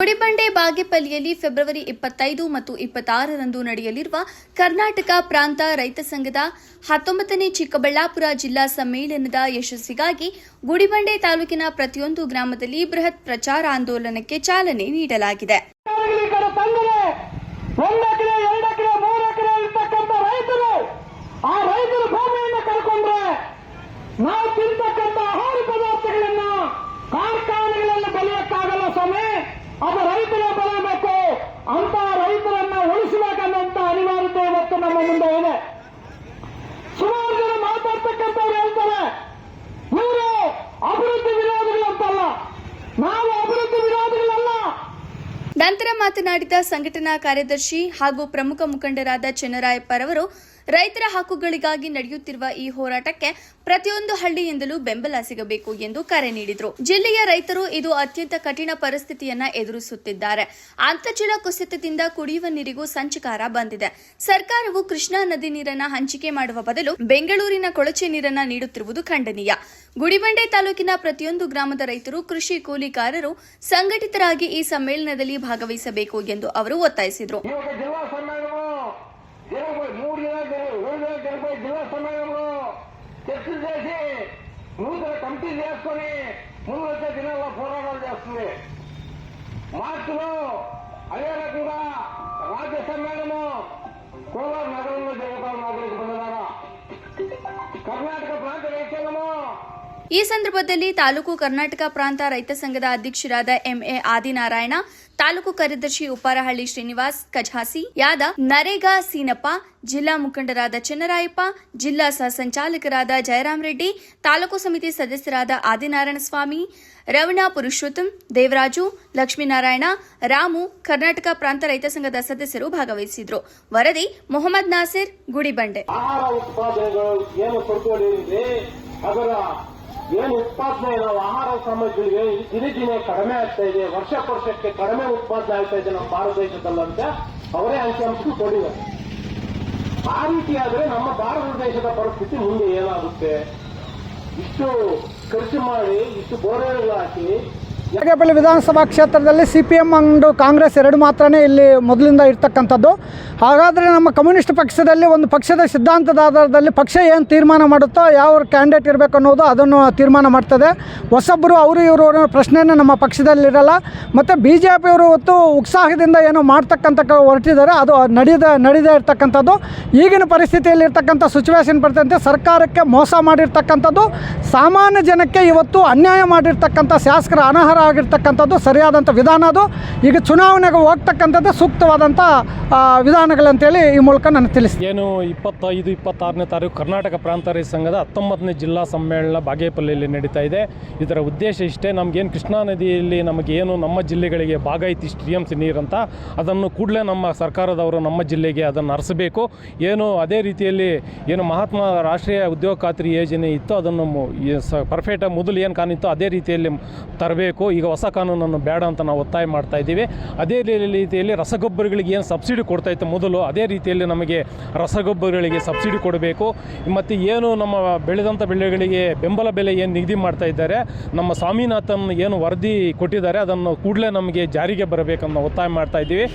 Gudibande ಬಾಗೇಪಲ್ಲಿಯಲ್ಲಿ February 25 ಮತ್ತು 26ರಂದು ನಡೆಯಲಿರುವ ಕರ್ನಾಟಕ ಪ್ರಾಂತ ರೈತ ಸಂಘದ 19ನೇ ಚಿಕ್ಕಬಳ್ಳಾಪುರ ಜಿಲ್ಲಾ ಸಮ್ಮೇಳನದ ಯಶಸ್ಸಿಗಾಗಿ ಗುಡಿಬಂಡೆ ತಾಲೂಕಿನ ಪ್ರತಿಯೊಂದು ಗ್ರಾಮದಲ್ಲಿ ಬೃಹತ್ ಪ್ರಚಾರ ಆಂದೋಲನಕ್ಕೆ ಚಾಲನೆ ನೀಡಲಾಗಿದೆ. ಅದು ರೈತರ ಬರಬೇಕು ಅಂತ ರೈತರನ್ನ ಉಳಿಸಬೇಕನ್ನಂತ ಅನಿವಾರ್ಯತೆ ಇವತ್ತು ನಮ್ಮ ಮುಂದೆ ಇದೆ. ಸುಮಾರು ಜನ ಮಾತಾಡ್ತಕ್ಕಂಥವ್ರು ಹೇಳ್ತಾರೆ ಇವರು ಅಭಿವೃದ್ಧಿ ವಿರೋಧಿಗಳಂತಲ್ಲ, ನಾವು ಅಭಿವೃದ್ಧಿ ವಿರೋಧಿಗಳಲ್ಲ. ನಂತರ ಮಾತನಾಡಿದ ಸಂಘಟನಾ ಕಾರ್ಯದರ್ಶಿ ಹಾಗೂ ಪ್ರಮುಖ ಮುಖಂಡರಾದ ಚೆನ್ನರಾಯಪ್ಪರವರು ರೈತರ ಹಕ್ಕುಗಳಿಗಾಗಿ ನಡೆಯುತ್ತಿರುವ ಈ ಹೋರಾಟಕ್ಕೆ ಪ್ರತಿಯೊಂದು ಹಳ್ಳಿಯಿಂದಲೂ ಬೆಂಬಲ ಸಿಗಬೇಕು ಎಂದು ಕರೆ ನೀಡಿದರು. ಜಿಲ್ಲೆಯ ರೈತರು ಇದು ಅತ್ಯಂತ ಕಠಿಣ ಪರಿಸ್ಥಿತಿಯನ್ನ ಎದುರಿಸುತ್ತಿದ್ದಾರೆ. ಅಂತರ್ಜಲ ಕುಸಿತದಿಂದ ಕುಡಿಯುವ ನೀರಿಗೂ ಸಂಚಕಾರ ಬಂದಿದೆ. ಸರ್ಕಾರವು ಕೃಷ್ಣಾ ನದಿ ನೀರನ್ನ ಹಂಚಿಕೆ ಮಾಡುವ ಬದಲು ಬೆಂಗಳೂರಿನ ಕೊಳಚೆ ನೀರನ್ನ ನೀಡುತ್ತಿರುವುದು ಖಂಡನೀಯ. ಗುಡಿಬಂಡೆ ತಾಲೂಕಿನ ಪ್ರತಿಯೊಂದು ಗ್ರಾಮದ ರೈತರು, ಕೃಷಿ ಕೂಲಿಕಾರರು ಸಂಘಟಿತರಾಗಿ ಈ ಸಮ್ಮೇಳನದಲ್ಲಿ ಭಾಗವಹಿಸಬೇಕು ಎಂದು ಅವರು ಒತ್ತಾಯಿಸಿದರು. జిల్లా సమాజంలో చర్చలు చేసి నూతన కమిటీలు చేసుకుని ముందు వచ్చే దినాల్లో పోరాటాలు చేస్తుంది. మార్చిలో అదే రకంగా రాజ్య సమ్మేళనం కోలార్ నగరంలో జరుగుతాం. నాగరిక బంధువులారా, కర్ణాటక ప్రాంత రైతాంగము ಈ ಸಂದರ್ಭದಲ್ಲಿ ತಾಲೂಕು ಕರ್ನಾಟಕ ಪ್ರಾಂತ ರೈತ ಸಂಘದ ಅಧ್ಯಕ್ಷರಾದ ಎಂಎ ಆದಿನಾರಾಯಣ, ತಾಲೂಕು ಕಾರ್ಯದರ್ಶಿ ಉಪ್ಪಾರಹಳ್ಳಿ ಶ್ರೀನಿವಾಸ್ ಕಜಾಸಿ, ಯಾದವ್, ನರೇಗಾ ಸೀನಪ್ಪ, ಜಿಲ್ಲಾ ಮುಖಂಡರಾದ ಚೆನ್ನರಾಯಪ್ಪ, ಜಿಲ್ಲಾ ಸಹ ಸಂಚಾಲಕರಾದ ಜಯರಾಮ್ ರೆಡ್ಡಿ, ತಾಲೂಕು ಸಮಿತಿ ಸದಸ್ಯರಾದ ಆದಿನಾರಾಯಣ ಸ್ವಾಮಿ, ರವಣ ಪುರುಷೋತ್ತಮ್, ದೇವರಾಜು, ಲಕ್ಷ್ಮೀನಾರಾಯಣ, ರಾಮು, ಕರ್ನಾಟಕ ಪ್ರಾಂತ ರೈತ ಸಂಘದ ಸದಸ್ಯರು ಭಾಗವಹಿಸಿದ್ರು. ವರದಿ ಮೊಹಮ್ಮದ್ ನಾಸಿರ್, ಗುಡಿಬಂಡೆ. ಏನು ಉತ್ಪಾದನೆ ನಾವು ಆಹಾರ ಸಾಮಗ್ರಿಗೆ ದಿನೇ ದಿನೇ ಕಡಿಮೆ ಆಗ್ತಾ ಇದೆ, ವರ್ಷಕ್ಕೆ ಕಡಿಮೆ ಉತ್ಪಾದನೆ ಆಗ್ತಾ ಇದೆ ನಮ್ಮ ಭಾರತ ದೇಶದಲ್ಲಂತೆ ಅವರೇ ಅಂಕಿಅಂಶ ಕೊಡಿದ್ದಾರೆ. ಆ ರೀತಿಯಾದ್ರೆ ನಮ್ಮ ಭಾರತ ದೇಶದ ಪರಿಸ್ಥಿತಿ ಮುಂದೆ ಏನಾಗುತ್ತೆ? ಇಷ್ಟು ಖರ್ಚು ಮಾಡಿ, ಇಷ್ಟು ಬೋರ್ವೆಲ್ ಹಾಕಿ ಬಾಗೇಪಲ್ಲಿ ವಿಧಾನಸಭಾ ಕ್ಷೇತ್ರದಲ್ಲಿ ಸಿಪಿಎಂ ಅಂಡು ಕಾಂಗ್ರೆಸ್ ಎರಡು ಮಾತ್ರನೇ ಇಲ್ಲಿ ಮೊದಲಿಂದ ಇರ್ತಕ್ಕಂಥದ್ದು. ಹಾಗಾದರೆ ನಮ್ಮ ಕಮ್ಯುನಿಸ್ಟ್ ಪಕ್ಷದಲ್ಲಿ ಒಂದು ಪಕ್ಷದ ಸಿದ್ಧಾಂತದ ಆಧಾರದಲ್ಲಿ ಪಕ್ಷ ಏನು ತೀರ್ಮಾನ ಮಾಡುತ್ತೋ ಯಾವ ಕ್ಯಾಂಡಿಡೇಟ್ ಇರಬೇಕು ಅನ್ನೋದು ಅದನ್ನು ತೀರ್ಮಾನ ಮಾಡ್ತದೆ. ಹೊಸಬ್ಬರು ಅವರು ಇವರು ಅನ್ನೋ ಪ್ರಶ್ನೆಯನ್ನು ನಮ್ಮ ಪಕ್ಷದಲ್ಲಿರಲ್ಲ. ಮತ್ತು BJPಯವರು ಇವತ್ತು ಉತ್ಸಾಹದಿಂದ ಏನೋ ಮಾಡ್ತಕ್ಕಂಥ ಹೊರಟಿದ್ದಾರೆ, ಅದು ನಡೀದೇ ಇರ್ತಕ್ಕಂಥದ್ದು. ಈಗಿನ ಪರಿಸ್ಥಿತಿಯಲ್ಲಿ ಇರ್ತಕ್ಕಂಥ ಸಿಚುವೇಶನ್ ಬರ್ತಂತೆ ಸರ್ಕಾರಕ್ಕೆ ಮೋಸ ಮಾಡಿರ್ತಕ್ಕಂಥದ್ದು, ಸಾಮಾನ್ಯ ಜನಕ್ಕೆ ಇವತ್ತು ಅನ್ಯಾಯ ಮಾಡಿರ್ತಕ್ಕಂಥ ಶಾಸಕರ ಅನರ್ಹ ಆಗಿರ್ತಕ್ಕಂಥದ್ದು ಸರಿಯಾದಂಥ ವಿಧಾನ. ಅದು ಈಗ ಚುನಾವಣೆಗೆ ಹೋಗ್ತಕ್ಕಂಥದ್ದು ಸೂಕ್ತವಾದಂಥ ವಿಧಾನಗಳಂತೇಳಿ ಈ ಮೂಲಕ ನಾನು ತಿಳಿಸ್ತೀನಿ. ಏನು 25-26ನೇ ತಾರೀಕು ಕರ್ನಾಟಕ ಪ್ರಾಂತ ರೈತ ಸಂಘದ 19ನೇ ಜಿಲ್ಲಾ ಸಮ್ಮೇಳನ ಬಾಗೇಪಲ್ಲಿಯಲ್ಲಿ ನಡೀತಾ ಇದೆ. ಇದರ ಉದ್ದೇಶ ಇಷ್ಟೇ, ನಮಗೇನು ಕೃಷ್ಣಾ ನದಿಯಲ್ಲಿ ನಮಗೇನು ನಮ್ಮ ಜಿಲ್ಲೆಗಳಿಗೆ ಭಾಗ ಐತಿ ಇಷ್ಟು TMC ನೀರಂತ, ಅದನ್ನು ಕೂಡಲೇ ನಮ್ಮ ಸರ್ಕಾರದವರು ನಮ್ಮ ಜಿಲ್ಲೆಗೆ ಅದನ್ನು ಹರಿಸಬೇಕು. ಏನು ಅದೇ ರೀತಿಯಲ್ಲಿ ಏನು ಮಹಾತ್ಮ ರಾಷ್ಟ್ರೀಯ ಉದ್ಯೋಗ ಖಾತ್ರಿ ಯೋಜನೆ ಇತ್ತು, ಅದನ್ನು ಪರ್ಫೆಕ್ಟಾಗಿ ಮೊದಲು ಏನು ಕಾಣಿತ್ತು ಅದೇ ರೀತಿಯಲ್ಲಿ ತರಬೇಕು. ಈಗ ಹೊಸ ಕಾನೂನನ್ನು ಬೇಡ ಅಂತ ನಾವು ಒತ್ತಾಯ ಮಾಡ್ತಾ ಇದ್ದೀವಿ. ಅದೇ ರೀತಿಯಲ್ಲಿ ರಸಗೊಬ್ಬರಗಳಿಗೆ ಏನು ಸಬ್ಸಿಡಿ ಕೊಡ್ತಾ ಇತ್ತು ಮೊದಲು, ಅದೇ ರೀತಿಯಲ್ಲಿ ನಮಗೆ ರಸಗೊಬ್ಬರಗಳಿಗೆ ಸಬ್ಸಿಡಿ ಕೊಡಬೇಕು. ಮತ್ತು ಏನು ನಮ್ಮ ಬೆಳೆದಂಥ ಬೆಳೆಗಳಿಗೆ ಬೆಂಬಲ ಬೆಲೆ ಏನು ನಿಗದಿ ಮಾಡ್ತಾ ಇದ್ದಾರೆ, ನಮ್ಮ ಸ್ವಾಮಿನಾಥನ್ ಏನು ವರದಿ ಕೊಟ್ಟಿದ್ದಾರೆ ಅದನ್ನು ಕೂಡಲೇ ನಮಗೆ ಜಾರಿಗೆ ಬರಬೇಕನ್ನೋ ಒತ್ತಾಯ ಮಾಡ್ತಾ ಇದ್ದೀವಿ.